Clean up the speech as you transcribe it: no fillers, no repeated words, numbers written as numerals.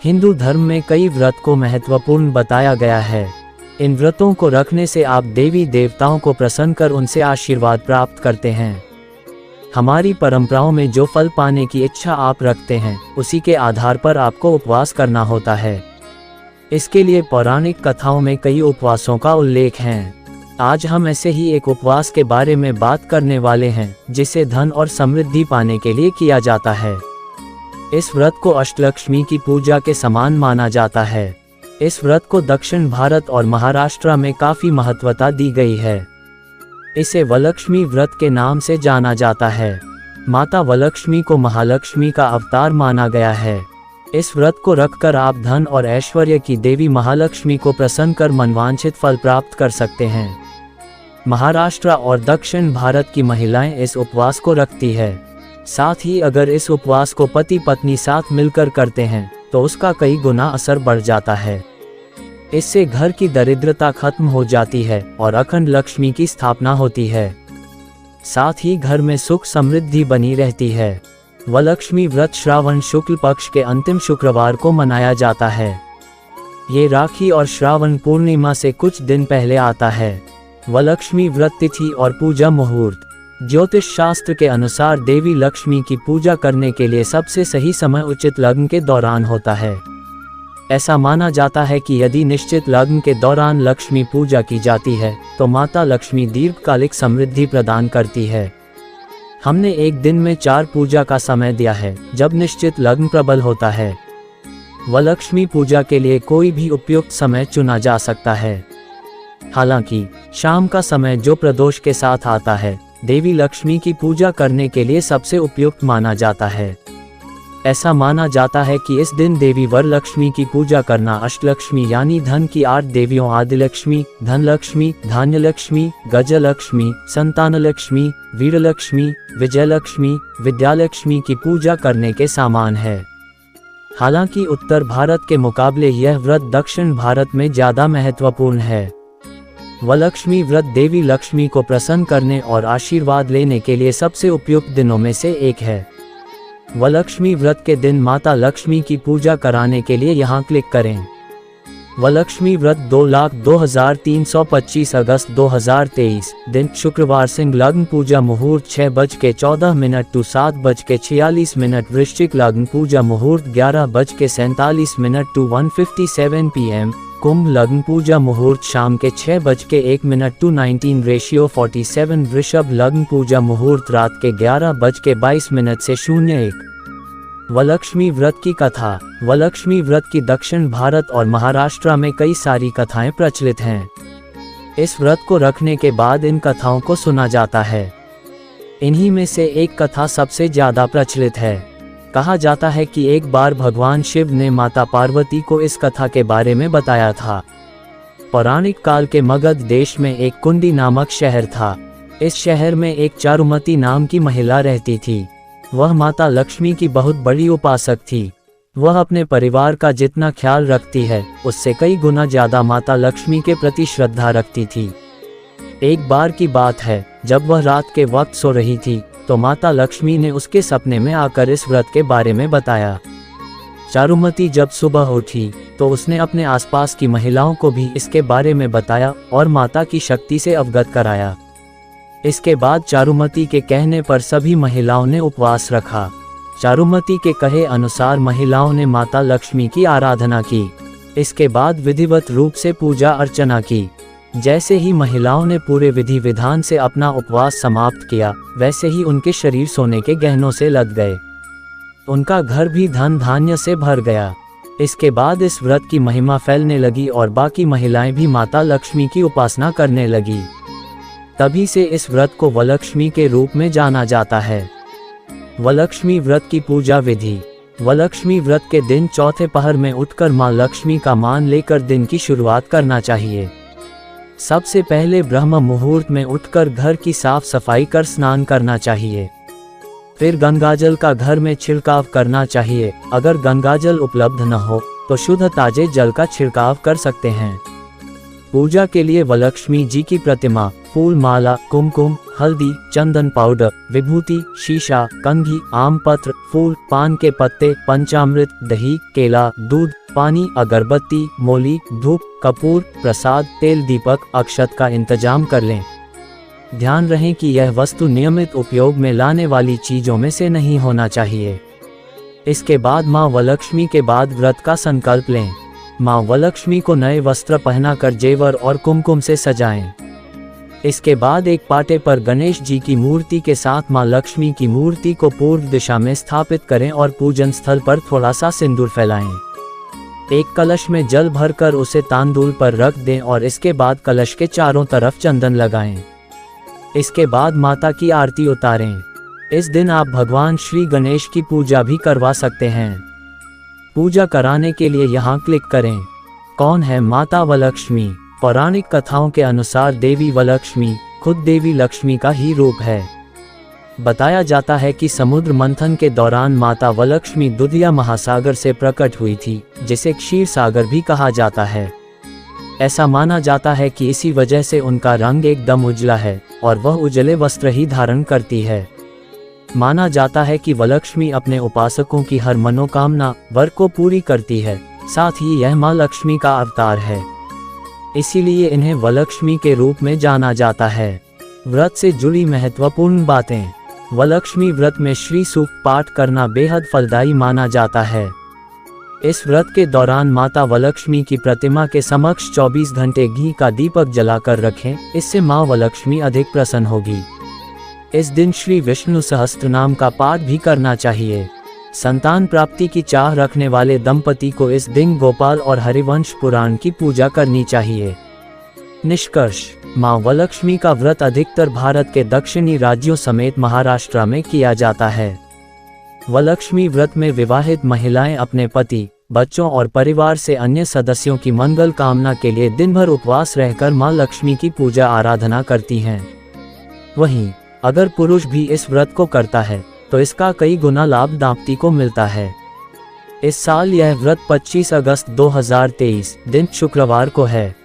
हिंदू धर्म में कई व्रत को महत्वपूर्ण बताया गया है। इन व्रतों को रखने से आप देवी देवताओं को प्रसन्न कर उनसे आशीर्वाद प्राप्त करते हैं। हमारी परंपराओं में जो फल पाने की इच्छा आप रखते हैं, उसी के आधार पर आपको उपवास करना होता है। इसके लिए पौराणिक कथाओं में कई उपवासों का उल्लेख है। आज हम ऐसे ही एक उपवास के बारे में बात करने वाले हैं, जिसे धन और समृद्धि पाने के लिए किया जाता है। इस व्रत को अष्टलक्ष्मी की पूजा के समान माना जाता है। इस व्रत को दक्षिण भारत और महाराष्ट्र में काफी महत्वता दी गई है। इसे वलक्ष्मी व्रत के नाम से जाना जाता है। माता वलक्ष्मी को महालक्ष्मी का अवतार माना गया है। इस व्रत को रखकर आप धन और ऐश्वर्य की देवी महालक्ष्मी को प्रसन्न कर मनवांछित फल प्राप्त कर सकते हैं। महाराष्ट्र और दक्षिण भारत की महिलाएं इस उपवास को रखती है। साथ ही अगर इस उपवास को पति पत्नी साथ मिलकर करते हैं तो उसका कई गुना असर बढ़ जाता है। इससे घर की दरिद्रता खत्म हो जाती है और अखंड लक्ष्मी की स्थापना होती है। साथ ही घर में सुख समृद्धि बनी रहती है। वलक्ष्मी व्रत श्रावण शुक्ल पक्ष के अंतिम शुक्रवार को मनाया जाता है। ये राखी और श्रावण पूर्णिमा से कुछ दिन पहले आता है। वलक्ष्मी व्रत तिथि और पूजा मुहूर्त। ज्योतिष शास्त्र के अनुसार देवी लक्ष्मी की पूजा करने के लिए सबसे सही समय उचित लग्न के दौरान होता है। ऐसा माना जाता है कि यदि निश्चित लग्न के दौरान लक्ष्मी पूजा की जाती है तो माता लक्ष्मी दीर्घकालिक समृद्धि प्रदान करती है। हमने एक दिन में 4 पूजा का समय दिया है, जब निश्चित लग्न प्रबल होता है। वलक्ष्मी पूजा के लिए कोई भी उपयुक्त समय चुना जा सकता है। हालांकि शाम का समय जो प्रदोष के साथ आता है, देवी लक्ष्मी की पूजा करने के लिए सबसे उपयुक्त माना जाता है। ऐसा माना जाता है कि इस दिन देवी वरलक्ष्मी की पूजा करना अष्टलक्ष्मी यानी धन की 8 देवियों आदिलक्ष्मी, धनलक्ष्मी, धान्यलक्ष्मी, गजलक्ष्मी, संतानलक्ष्मी, वीरलक्ष्मी, विजयलक्ष्मी, विद्यालक्ष्मी की पूजा करने के समान है। हालांकि उत्तर भारत के मुकाबले यह व्रत दक्षिण भारत में ज्यादा महत्वपूर्ण है। वलक्ष्मी व्रत देवी लक्ष्मी को प्रसन्न करने और आशीर्वाद लेने के लिए सबसे उपयुक्त दिनों में से एक है। वलक्ष्मी व्रत के दिन माता लक्ष्मी की पूजा कराने के लिए यहाँ क्लिक करें। वलक्ष्मी व्रत 2,02,325 अगस्त 2023 दिन शुक्रवार सिंह लग्न पूजा मुहूर्त 6:14 टू 7:46 वृश्चिक लग्न पूजा मुहूर्त 11:47 टू 1:57 PM। कुंभ लग्न पूजा मुहूर्त शाम के 6:01 टू 19:47 वृषभ लग्न पूजा मुहूर्त रात के 11:22 से 01। वलक्ष्मी व्रत की कथा। वलक्ष्मी व्रत की दक्षिण भारत और महाराष्ट्र में कई सारी कथाएं प्रचलित हैं। इस व्रत को रखने के बाद इन कथाओं को सुना जाता है। इन्हीं में से एक कथा सबसे ज्यादा प्रचलित है। कहा जाता है कि एक बार भगवान शिव ने माता पार्वती को इस कथा के बारे में बताया था। पौराणिक काल के मगध देश में एक कुंडी नामक शहर था। इस शहर में एक चारुमती नाम की महिला रहती थी। वह माता लक्ष्मी की बहुत बड़ी उपासक थी। वह अपने परिवार का जितना ख्याल रखती है, उससे कई गुना ज्यादा माता लक्ष्मी के प्रति श्रद्धा रखती थी। एक बार की बात है, जब वह रात के वक्त सो रही थी तो माता लक्ष्मी ने उसके सपने में आकर इस व्रत के बारे में बताया। चारुमती जब सुबह उठी तो उसने अपने आसपास की महिलाओं को भी इसके बारे में बताया और माता की शक्ति से अवगत कराया। इसके बाद चारुमती के कहने पर सभी महिलाओं ने उपवास रखा। चारुमती के कहे अनुसार महिलाओं ने माता लक्ष्मी की आराधना की। इसके बाद विधिवत रूप से पूजा अर्चना की। जैसे ही महिलाओं ने पूरे विधि विधान से अपना उपवास समाप्त किया, वैसे ही उनके शरीर सोने के गहनों से लद गए। उनका घर भी धन धान्य से भर गया। इसके बाद इस व्रत की महिमा फैलने लगी और बाकी महिलाएं भी माता लक्ष्मी की उपासना करने लगी। तभी से इस व्रत को वलक्ष्मी के रूप में जाना जाता है। वलक्ष्मी व्रत की पूजा विधि। वलक्ष्मी व्रत के दिन चौथे पहर में उठकर मां लक्ष्मी का मान लेकर दिन की शुरुआत करना चाहिए। सबसे पहले ब्रह्म मुहूर्त में उठकर घर की साफ सफाई कर स्नान करना चाहिए। फिर गंगाजल का घर में छिड़काव करना चाहिए। अगर गंगाजल उपलब्ध न हो तो शुद्ध ताजे जल का छिड़काव कर सकते हैं। पूजा के लिए वलक्ष्मी जी की प्रतिमा, फूल माला, कुमकुम, हल्दी, चंदन पाउडर, विभूति, शीशा, कंघी, आम पत्र, फूल, पान के पत्ते, पंचामृत, दही, केला, दूध, पानी, अगरबत्ती, मोली, धूप, कपूर, प्रसाद, तेल, दीपक, अक्षत का इंतजाम कर लें। ध्यान रहे कि यह वस्तु नियमित उपयोग में लाने वाली चीजों में से नहीं होना चाहिए। इसके बाद माँ वलक्ष्मी के बाद व्रत का संकल्प लें। माँ वलक्ष्मी को नए वस्त्र पहनाकर जेवर और कुमकुम से सजाएं। इसके बाद एक पाटे पर गणेश जी की मूर्ति के साथ माँ लक्ष्मी की मूर्ति को पूर्व दिशा में स्थापित करें और पूजन स्थल पर थोड़ा सा सिंदूर फैलाएं। एक कलश में जल भरकर उसे तांदूल पर रख दें और इसके बाद कलश के चारों तरफ चंदन लगाएं। इसके बाद माता की आरती उतारें। इस दिन आप भगवान श्री गणेश की पूजा भी करवा सकते हैं। पूजा कराने के लिए यहाँ क्लिक करें। कौन है माता वलक्ष्मी? पौराणिक कथाओं के अनुसार देवी वलक्ष्मी खुद देवी लक्ष्मी का ही रूप है। बताया जाता है कि समुद्र मंथन के दौरान माता वलक्ष्मी दुधिया महासागर से प्रकट हुई थी, जिसे क्षीर सागर भी कहा जाता है। ऐसा माना जाता है कि इसी वजह से उनका रंग एकदम उजला है और वह उजले वस्त्र ही धारण करती है। माना जाता है कि वलक्ष्मी अपने उपासकों की हर मनोकामना वर को पूरी करती है, साथ ही यह माँ लक्ष्मी का अवतार है, इसीलिए इन्हें वलक्ष्मी के रूप में जाना जाता है। व्रत से जुड़ी महत्वपूर्ण बातें। वलक्ष्मी व्रत में श्री सूक्त पाठ करना बेहद फलदायी माना जाता है। इस व्रत के दौरान माता वलक्ष्मी की प्रतिमा के समक्ष 24 घंटे घी का दीपक जलाकर रखें, इससे माँ वलक्ष्मी अधिक प्रसन्न होगी। इस दिन श्री विष्णु सहस्त्रनाम का पाठ भी करना चाहिए। संतान प्राप्ति की चाह रखने वाले दंपति को इस दिन गोपाल और हरिवंश पुराण की पूजा करनी चाहिए। निष्कर्ष, माँ वलक्ष्मी का व्रत अधिकतर भारत के दक्षिणी राज्यों समेत महाराष्ट्र में किया जाता है। वलक्ष्मी व्रत में विवाहित महिलाएं अपने पति, बच्चों और परिवार से अन्य सदस्यों की मंगल कामना के लिए दिन भर उपवास रहकर माँ लक्ष्मी की पूजा आराधना करती हैं। वहीं अगर पुरुष भी इस व्रत को करता है तो इसका कई गुना लाभ दंपति को मिलता है। इस साल यह व्रत 25 अगस्त 2023 दिन शुक्रवार को है।